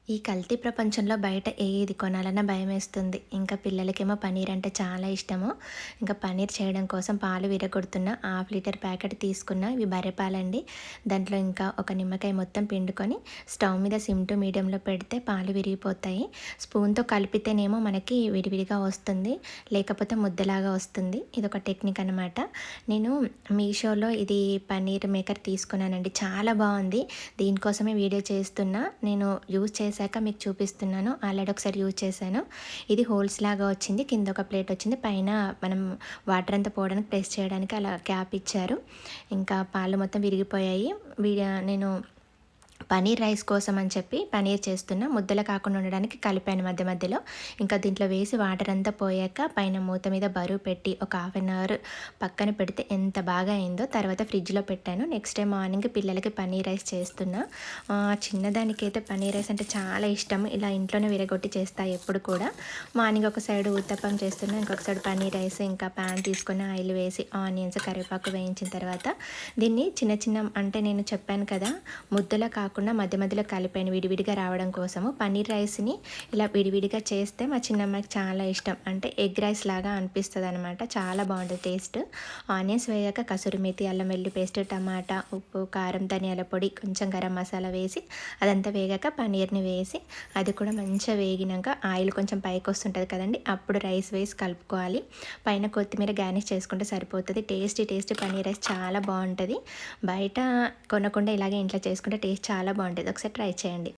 ఈ కల్తీ ప్రపంచంలో బయట ఏది కొనాలన్నా భయమేస్తుంది. ఇంకా పిల్లలకేమో పన్నీర్ అంటే చాలా ఇష్టము. ఇంకా పన్నీర్ చేయడం కోసం పాలు విరగొడుతున్న, హాఫ్ లీటర్ ప్యాకెట్ తీసుకున్న. ఇవి బర్రె పాలండి. దాంట్లో ఇంకా ఒక నిమ్మకాయ మొత్తం పిండుకొని స్టవ్ మీద సిమ్ టు మీడియంలో పెడితే పాలు విరిగిపోతాయి. స్పూన్‌తో కలిపితేనేమో మనకి విడివిడిగా వస్తుంది. లేకపోతే ముద్దలాగా వస్తుంది. ఇదొక టెక్నిక్ అనమాట. నేను మీషోలో ఇది పన్నీర్ మేకర్ తీసుకున్నానండి. చాలా బావుంది. దీనికోసమే వీడియో చేస్తున్నా. నేను యూజ్ చేశాక మీకు చూపిస్తున్నాను. ఆల్రెడీ ఒకసారి యూజ్ చేశాను. ఇది హోల్స్ లాగా వచ్చింది. కింద ఒక ప్లేట్ వచ్చింది. పైన మనం వాటర్ అంతా పోవడానికి ప్రెస్ చేయడానికి అలా క్యాప్ ఇచ్చారు. ఇంకా పాలు మొత్తం విరిగిపోయాయి. నేను పన్నీర్ రైస్ కోసం అని చెప్పి పన్నీర్ చేస్తున్నా. ముద్దలు కాకుండా ఉండడానికి కలిపాను మధ్య మధ్యలో. ఇంకా దీంట్లో వేసి వాటర్ అంతా పోయాక పైన మూత మీద బరువు పెట్టి ఒక హాఫ్ అన్ అవర్ పక్కన పెడితే ఎంత బాగా అయిందో. తర్వాత ఫ్రిడ్జ్‌లో పెట్టాను. నెక్స్ట్ డే మార్నింగ్ పిల్లలకి పన్నీర్ రైస్ చేస్తున్నా. చిన్నదానికైతే పన్నీర్ రైస్ అంటే చాలా ఇష్టం. ఇలా ఇంట్లోనే విరగొట్టి చేస్తా ఎప్పుడు కూడా. మార్నింగ్ ఒక సైడ్ ఉత్తప్పం చేస్తున్నా. ఇంకొక సైడ్ పన్నీర్ రైస్ ఇంకా పాన్ తీసుకొని ఆయిల్ వేసి ఆనియన్స్, కరివేపాకు వేయించిన తర్వాత దీన్ని చిన్న చిన్న అంటే నేను చెప్పాను కదా! ముద్దలా కాకుండా మధ్య మధ్యలో కలిపాను విడివిడిగా రావడం కోసము. పన్నీర్ రైస్‌ని ఇలా విడివిడిగా చేస్తే మా చిన్నమ్మాయికి చాలా ఇష్టం. అంటే ఎగ్ రైస్ లాగా అనిపిస్తదనమాట. చాలా బావుంటది టేస్ట్. ఆనియన్స్ వేయాక కసూరి మేతి, అల్లం వెల్లుల్లి పేస్ట్, టమాటా, ఉప్పు, కారం, ధనియాల పొడి, కొంచెం గరం మసాలా వేసి అదంతా వేగాక పన్నీర్‌ని వేసి అది కూడా మంచిగా వేగినంక ఆయిల్ కొంచెం పైకొస్తుంటది కదండీ! అప్పుడు రైస్ వేసి కలుపుకోవాలి. పైన కొత్తిమీర గార్నిష్ చేసుకుంటే సరిపోతది. టేస్టీ పన్నీర్ రైస్ చాలా బావుంటది. బయట కొనకుండా ఇలాగే ఇంట్లో చేసుకుంటే టేస్ట్ చాలా బావుంటది. ఒకసారి ట్రై చేయండి.